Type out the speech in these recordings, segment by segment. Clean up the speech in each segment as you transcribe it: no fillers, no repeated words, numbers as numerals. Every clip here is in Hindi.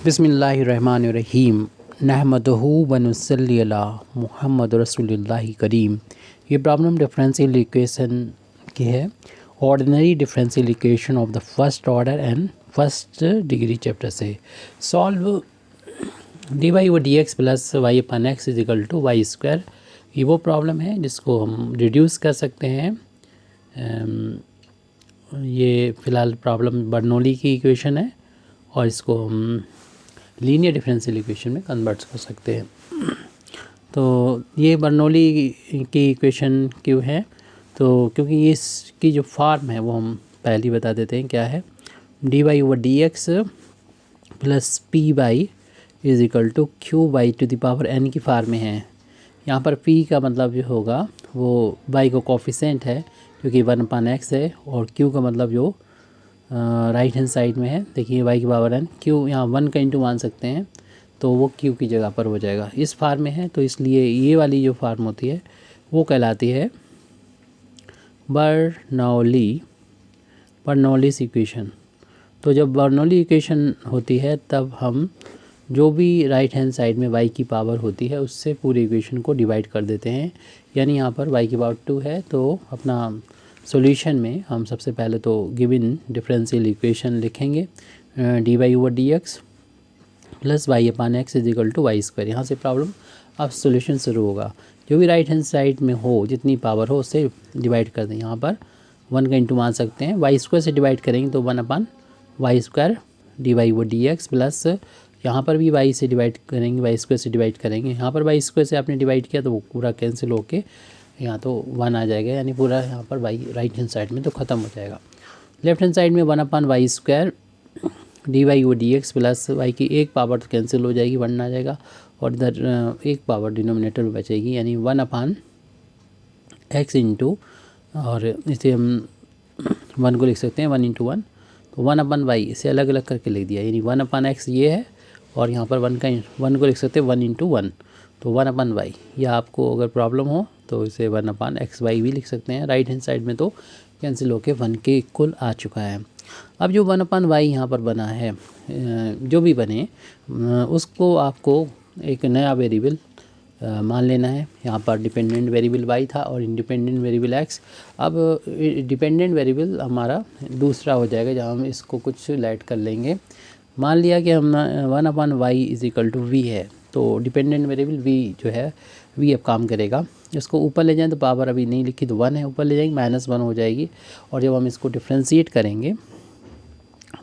बिस्मिल्लाहिर्रहमानिर्रहीम नहमदहू व नुसल्ली अला मुहम्मद रसूलुल्लाहि करीम। ये प्रॉब्लम डिफरेंशियल इक्वेशन की है। Ordinary differential equation of the first order and first degree chapter से सॉल्व डी वाई व d x plus y upon x is equal to y square. ये वो प्रॉब्लम है जिसको हम रिड्यूस कर सकते हैं। ये फ़िलहाल प्रॉब्लम बर्नौली की इक्वेशन है और इसको हम लीनियर डिफरेंशियल इक्वेशन में कन्वर्ट कर सकते हैं। तो ये बर्नौली की इक्वेशन क्यों है, तो क्योंकि ये इसकी जो फॉर्म है वो हम पहले ही बता देते हैं क्या है। D y over d x plus p y is equal to q y to the power n की फॉर्म में है। यहाँ पर पी का मतलब जो होगा वो वाई का कोफिशिएंट है क्योंकि 1/x है, और क्यू का मतलब जो राइट हैंड साइड में है, देखिए वाई की पावर एन, क्यू यहाँ 1 का इंटू मान सकते हैं तो वो क्यू की जगह पर हो जाएगा। इस फार्म में है तो इसलिए ये वाली जो फार्म होती है वो कहलाती है बर्नौलीज़ इक्वेशन। तो जब बर्नौली इक्वेशन होती है तब हम जो भी राइट हैंड साइड में वाई की पावर होती है उससे पूरी इक्वेशन को डिवाइड कर देते हैं। यानी यहाँ पर वाई की पावर 2 है तो अपना सॉल्यूशन में हम सबसे पहले तो गिवन डिफरेंशियल इक्वेशन लिखेंगे d y over d x plus y upon x is equal to y square. यहाँ से प्रॉब्लम अब सॉल्यूशन शुरू होगा। जो भी राइट हैंड साइड में हो जितनी पावर हो उससे डिवाइड कर दें। यहाँ पर 1 का इंटू मान सकते हैं, वाई स्क्वायर से डिवाइड करेंगे तो 1 upon y square d y over d x plus यहाँ पर भी वाई से डिवाइड करेंगे, वाई स्क्वायर से डिवाइड करेंगे। यहाँ पर वाई स्क्वायर से आपने डिवाइड किया तो वो पूरा कैंसिल होके यहाँ तो 1 आ जाएगा, यानी पूरा यहाँ पर वाई राइट हैंड साइड में तो ख़त्म हो जाएगा। लेफ्ट हैंड साइड में 1 upon y square d y over d x plus y की एक पावर तो कैंसिल हो जाएगी, 1 आ जाएगा, और इधर एक पावर डिनोमिनेटर में बचेगी, यानी 1 अपान एक्स इंटू, और इसे हम 1 को लिख सकते हैं 1 इंटू 1, तो 1 अपान वाई इसे अलग अलग करके लिख दिया, यानी 1 अपान एक्स ये है, और यहाँ पर 1 को लिख सकते हैं 1 इंटू 1, तो 1 अपान वाई। या आपको अगर प्रॉब्लम हो तो इसे 1 अपान एक्स वाई भी लिख सकते हैं। राइट हैंड साइड में तो कैंसिल होके 1 के इक्वल आ चुका है। अब जो 1 अपान वाई यहाँ पर बना है, जो भी बने उसको आपको एक नया वेरिएबल मान लेना है। यहाँ पर डिपेंडेंट वेरिएबल वाई था और इंडिपेंडेंट वेरिएबल एक्स। अब डिपेंडेंट वेरिएबल हमारा दूसरा हो जाएगा जहाँ हम इसको कुछ लेट कर लेंगे। मान लिया कि हम 1 upon y is equal to v है, तो डिपेंडेंट वेरिएबल वी जो है वी अब काम करेगा। इसको ऊपर ले जाएं तो पावर अभी नहीं लिखी तो 1 है, ऊपर ले जाएंगे -1 हो जाएगी, और जब हम इसको डिफ्रेंशिएट करेंगे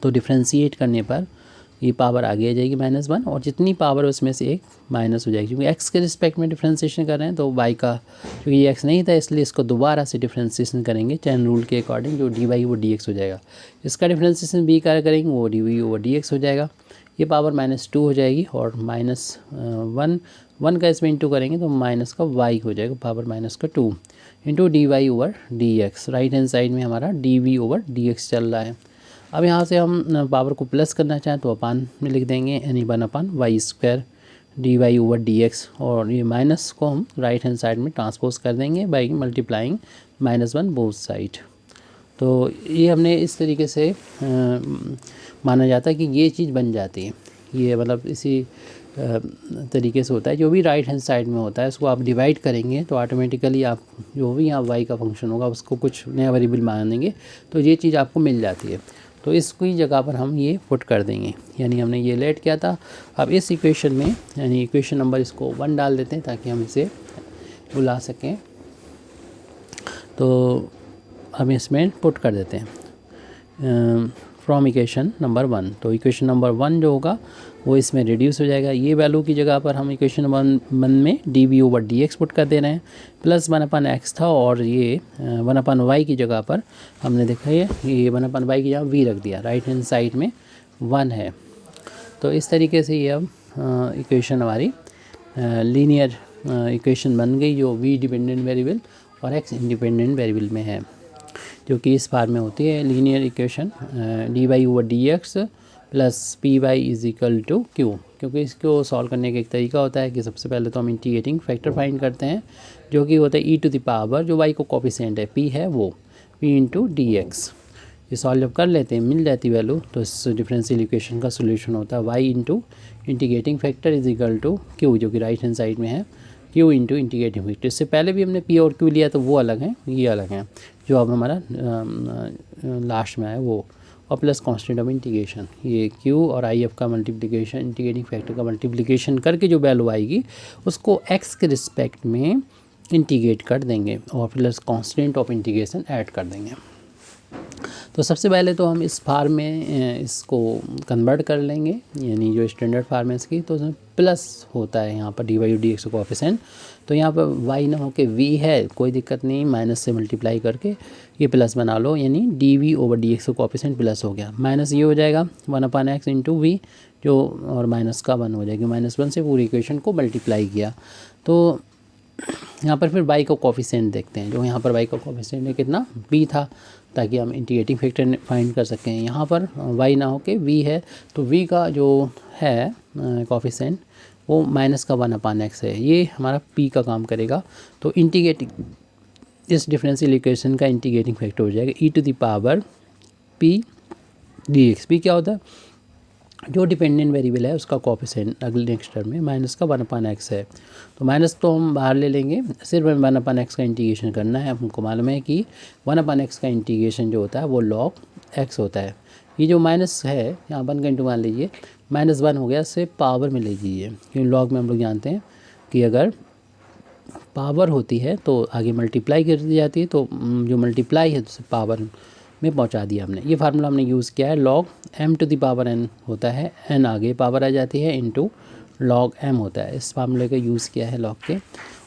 तो डिफ्रेंशिएट करने पर ये पावर आगे आ जाएगी -1, और जितनी पावर उसमें से एक माइनस हो जाएगी। क्योंकि एक्स के रिस्पेक्ट में डिफ्रेंशिएशन कर रहे हैं तो वाई का, क्योंकि ये एक्स नहीं था इसलिए इसको दोबारा से डिफ्रेंशिएशन करेंगे चैन रूल के अकॉर्डिंग, जो डी वाई वो डी एक्स हो जाएगा। इसका डिफ्रेंशिएशन बी का करेंगे वो d v over d x हो जाएगा। ये पावर -2 हो जाएगी, और -1 का इसमें इंटू करेंगे तो माइनस का वाई हो जाएगा, power -2 into d y over d x. Right hand side में हमारा d v over d x चल रहा है। अब यहाँ से हम पावर को प्लस करना चाहें तो अपान में लिख देंगे, यानी 1 upon y square d y over d x, और ये माइनस को हम राइट हैंड साइड में ट्रांसपोज कर देंगे बाई मल्टीप्लाइंग -1 बोथ साइड। तो ये हमने इस तरीके से माना जाता है कि ये चीज़ बन जाती है। ये मतलब इसी तरीके से होता है। जो भी राइट हैंड साइड में होता है उसको आप डिवाइड करेंगे तो ऑटोमेटिकली आप जो भी यहाँ वाई का फंक्शन होगा उसको कुछ नया वेरिएबल मानेंगे तो ये चीज़ आपको मिल जाती है। तो इसकी जगह पर हम ये पुट कर देंगे, यानी हमने ये लेट किया था। अब इस इक्वेशन में, यानी इक्वेशन नंबर इसको 1 डाल देते हैं ताकि हम इसे बुला सकें। तो हम इसमें पुट कर देते हैं फ्रॉम इक्वेशन नंबर 1। तो इक्वेशन नंबर 1 जो होगा वो इसमें रिड्यूस हो जाएगा। ये वैल्यू की जगह पर हम इक्वेशन नंबर 1 में d v over d x put कर दे रहे हैं, प्लस 1 अपान एक्स था, और ये 1 अपान वाई की जगह पर हमने देखा ये 1 अपान वाई की जगह वी रख दिया। राइट हैंड साइड में 1 है। तो इस तरीके से ये अब इक्वेशन हमारी लीनियर इक्वेशन बन गई, जो वी डिपेंडेंट वेरिएबल और एक्स इंडिपेंडेंट वेरिएबल में है, जो कि इस फार्म में होती है linear equation d y over d x plus p y is equal to q. क्योंकि इसको सॉल्व करने का एक तरीका होता है कि सबसे पहले तो हम इंटीग्रेटिंग फैक्टर फाइंड करते हैं, जो कि होता है ई टू द पावर जो वाई को कोफिशिएंट है पी है वो पी इंटू डी एक्स। ये सॉल्व जब कर लेते हैं मिल जाती वैल्यू, तो इस डिफरेंशियल इक्वेशन का सोल्यूशन होता है y into integrating factor is equal to q, जो कि राइट हैंड साइड में है, q इंटू इंटीग्रेटिंग फैक्टर। इससे पहले भी हमने p और q लिया तो वो अलग है, ये अलग है, जो अब हमारा लास्ट में है वो, और प्लस कांस्टेंट ऑफ इंटीग्रेशन, ये q और if का मल्टीप्लिकेशन, इंटीग्रेटिंग फैक्टर का मल्टीप्लिकेशन करके जो वैल्यू आएगी उसको x के रिस्पेक्ट में इंटीग्रेट कर देंगे और plus constant of integration add कर देंगे। तो सबसे पहले तो हम इस फार्म में इसको कन्वर्ट कर लेंगे, यानी जो स्टैंडर्ड फार्म है इसकी, तो उसमें प्लस होता है यहाँ पर dy/dx कोएफिशिएंट, तो यहाँ पर y ना हो के v है, कोई दिक्कत नहीं, माइनस से मल्टीप्लाई करके ये प्लस बना लो, यानी dv/dx कोएफिशिएंट प्लस हो गया, माइनस ये हो जाएगा 1/x इंटू वी, जो और माइनस का 1 हो जाएगी, -1 से पूरी इक्वेशन को मल्टीप्लाई किया। तो यहाँ पर फिर y का कोएफिशिएंट देखते हैं, जो यहाँ पर y का कोएफिशिएंट है कितना, b था, ताकि हम इंटीग्रेटिंग फैक्टर फाइंड कर सकें। यहाँ पर y ना हो के v है, तो v का जो है कोएफिशिएंट वो माइनस का 1/x है, ये हमारा p का काम करेगा। तो इंटीग्रेटिंग इस डिफरेंशियल इक्वेशन का इंटीग्रेटिंग फैक्टर हो जाएगा e⁻p dx। p क्या होता है, जो डिपेंडेंट वेरिएबल है उसका कोएफिशिएंट अगले नेक्स्ट टर्म में माइनस का 1/x है, तो माइनस तो हम बाहर ले लेंगे, सिर्फ 1/x का इंटीग्रेशन करना है। हमको मालूम है कि 1/x का इंटीग्रेशन जो होता है वो log x होता है। ये जो माइनस है यहाँ 1 का इंटू मान लीजिए, -1 हो गया, से पावर में ले लीजिए, क्योंकि लॉग में हम लोग जानते हैं कि अगर पावर होती है तो आगे मल्टीप्लाई कर दी जाती है, तो जो मल्टीप्लाई है तो पावर में पहुंचा दिया हमने। ये फार्मूला हमने यूज़ किया है, log m⁻n होता है, n आगे पावर आ जाती है इंटू log m होता है, इस फार्मूले का यूज़ किया है log के।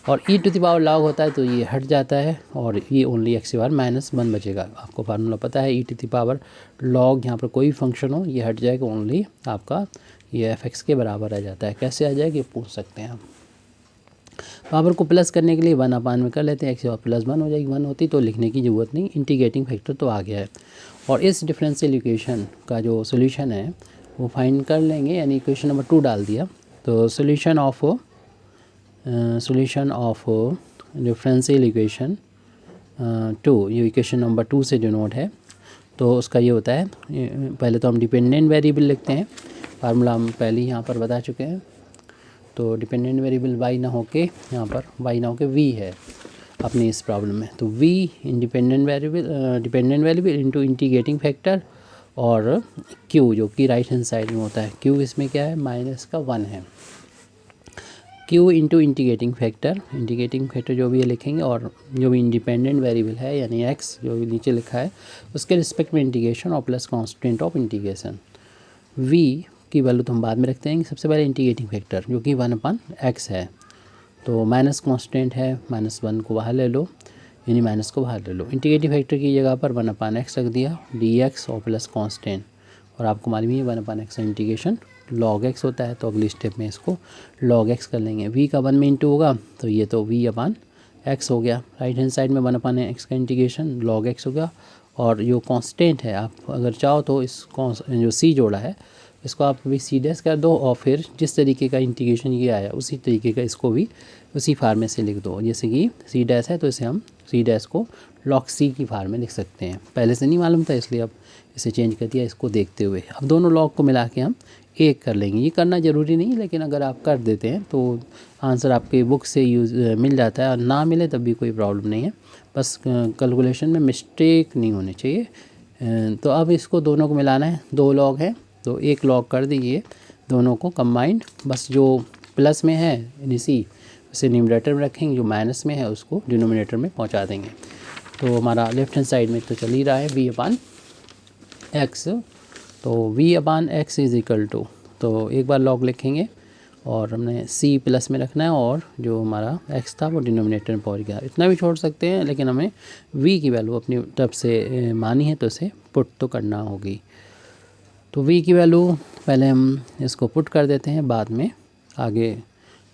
और e⁻log होता है तो ये हट जाता है और ये ओनली x बार -1 बचेगा। आपको फार्मूला पता है, e⁻log यहाँ पर कोई फंक्शन हो ये हट जाएगा, ओनली आपका ये fx के बराबर आ जाता है। कैसे आ जाएगा ये पूछ सकते हैं आप। पावर को प्लस करने के लिए 1/n में कर लेते हैं, x प्लस 1 हो जाएगी, 1 होती तो लिखने की ज़रूरत नहीं, इंटीग्रेटिंग फैक्टर तो आ गया है। और इस डिफरेंशियल इक्वेशन का जो सोल्यूशन है वो फाइंड कर लेंगे, यानी इक्वेशन नंबर 2 डाल दिया, तो सोल्यूशन ऑफ डिफरेंशियल इक्वेशन 2, ये इक्वेशन नंबर 2 से जो नोट है तो उसका ये होता है, पहले तो हम डिपेंडेंट वेरिएबल लिखते हैं, फार्मूला हम पहले ही यहाँ पर बता चुके हैं। तो डिपेंडेंट वेरिएबल y ना होके यहाँ पर y ना होके v है अपनी इस प्रॉब्लम में, तो v dependent variable into integrating factor और q जो कि राइट हैंड साइड में होता है, q इसमें क्या है -1 है, q इंटू इंटीग्रेटिंग फैक्टर जो भी है लिखेंगे, और जो भी इंडिपेंडेंट वेरिएबल है यानी x जो भी नीचे लिखा है उसके रिस्पेक्ट में इंटीग्रेशन और plus constant of integration. v की वैल्यू तो हम बाद में रखते हैं, सबसे पहले इंटीग्रेटिंग फैक्टर जो कि 1/x है, तो माइनस कांस्टेंट है, -1 को बाहर ले लो, यानी माइनस को बाहर ले लो, इंटीग्रेटिंग फैक्टर की जगह पर 1/x रख दिया, dx और प्लस कांस्टेंट, और आपको मालूम ही 1/x का इंटीग्रेशन log x होता है, तो अगली स्टेप में इसको log x कर लेंगे। v का 1 में इंटू होगा तो ये तो v/x हो गया, राइट हैंड साइड में 1/x का इंटीग्रेशन log x हो गया, और जो कांस्टेंट है आप अगर चाहो तो इस जो c जोड़ा है इसको आप भी सी डैश कर दो, और फिर जिस तरीके का इंटीग्रेशन ये आया उसी तरीके का इसको भी उसी फार्म में से लिख दो, जैसे कि सी डैश है तो इसे हम सी डैश को log c की फार्म में लिख सकते हैं। पहले से नहीं मालूम था इसलिए अब इसे चेंज कर दिया इसको देखते हुए। अब दोनों log को मिला के हम एक कर लेंगे, ये करना ज़रूरी नहीं, लेकिन अगर आप कर देते हैं तो आंसर आपके बुक से मिल जाता है, और ना मिले तब भी कोई प्रॉब्लम नहीं है, बस कैलकुलेशन में मिस्टेक नहीं होनी चाहिए। तो अब इसको दोनों को मिलाना है, 2 log है तो 1 log कर दीजिए दोनों को कंबाइंड, बस जो प्लस में है यानी सी उसे न्यूमरेटर में रखेंगे, जो माइनस में है उसको डिनोमिनेटर में पहुंचा देंगे। तो हमारा लेफ्ट हैंड साइड में तो चल ही रहा है v/x, तो v/x इज इक्वल टू, तो एक बार log लिखेंगे और हमने c प्लस में रखना है, और जो हमारा x था वो डिनोमिनेटर में पहुंच गया। इतना भी छोड़ सकते हैं, लेकिन हमें v की वैल्यू अपनी तरफ से मानी है तो इसे पुट तो करना होगी। तो v की वैल्यू पहले हम इसको पुट कर देते हैं, बाद में आगे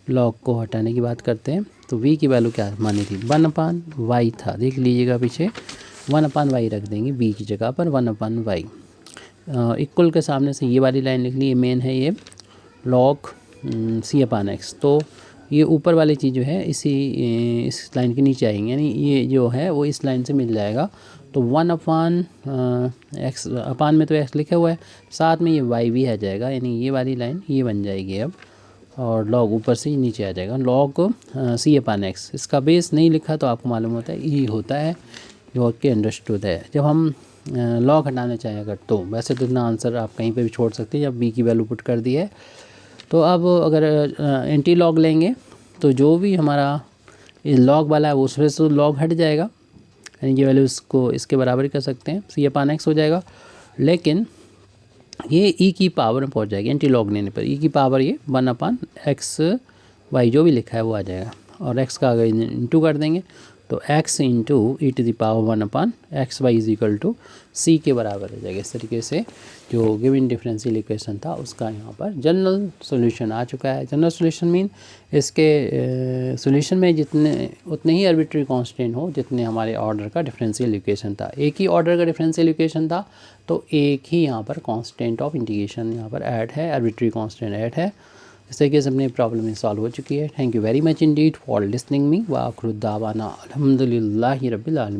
log को हटाने की बात करते हैं। तो v की वैल्यू क्या मानी थी, 1/y था, देख लीजिएगा पीछे 1/y रख देंगे b की जगह पर 1/y। इक्वल के सामने से ये वाली लाइन लिख ली, ये मेन है, ये log c/x, तो ये ऊपर वाली चीज़ जो है इस लाइन के नीचे आएंगे, यानी ये जो है वो इस लाइन से मिल जाएगा, तो 1/x अपान में तो x लिखा हुआ है, साथ में ये y भी आ जाएगा, यानी ये वाली लाइन ये बन जाएगी अब, और लॉग ऊपर से नीचे आ जाएगा, लॉग c/x। इसका बेस नहीं लिखा तो आपको मालूम होता है ई होता है, जो आपके अंडरस्टूड है। जब हम लॉग हटाना चाहें अगर, तो वैसे तो इतना आंसर आप कहीं पे भी छोड़ सकते हैं जब b की वैल्यू पुट कर दी है। तो अब अगर एंटी लॉग लेंगे तो जो भी हमारा लॉग वाला है वो उसमें से लॉग हट जाएगा, यानी कि वैल्यू इसको इसके बराबर कर सकते हैं, c/x हो जाएगा। लेकिन ये e की पावर में पहुंच जाएगी एंटी लॉग लेने पर, e की पावर ये 1/x/y जो भी लिखा है वो आ जाएगा, और x का अगर इंटू कर देंगे तो x into e⁻1 1/xy is equal to c के बराबर हो जाएगा। इस तरीके से जो गिवन डिफरेंशियल इक्वेशन था उसका यहाँ पर जनरल सॉल्यूशन आ चुका है। जनरल सॉल्यूशन मीन इसके सॉल्यूशन में जितने उतने ही आर्बिट्री कांस्टेंट हो जितने हमारे ऑर्डर का डिफरेंशियल इक्वेशन था। एक ही ऑर्डर का डिफरेंशियल इक्वेशन था तो एक ही यहाँ पर कांस्टेंट ऑफ इंटीग्रेशन यहाँ पर ऐड है, आर्बिट्री कांस्टेंट ऐड है। इस तरीके से अपनी प्रॉब्लम सॉल्व हो चुकी है। Thank you very much Indeed for listening me. व आखिर दावाना अल्हम्दुलिल्लाहि रब्बिल आलमीन।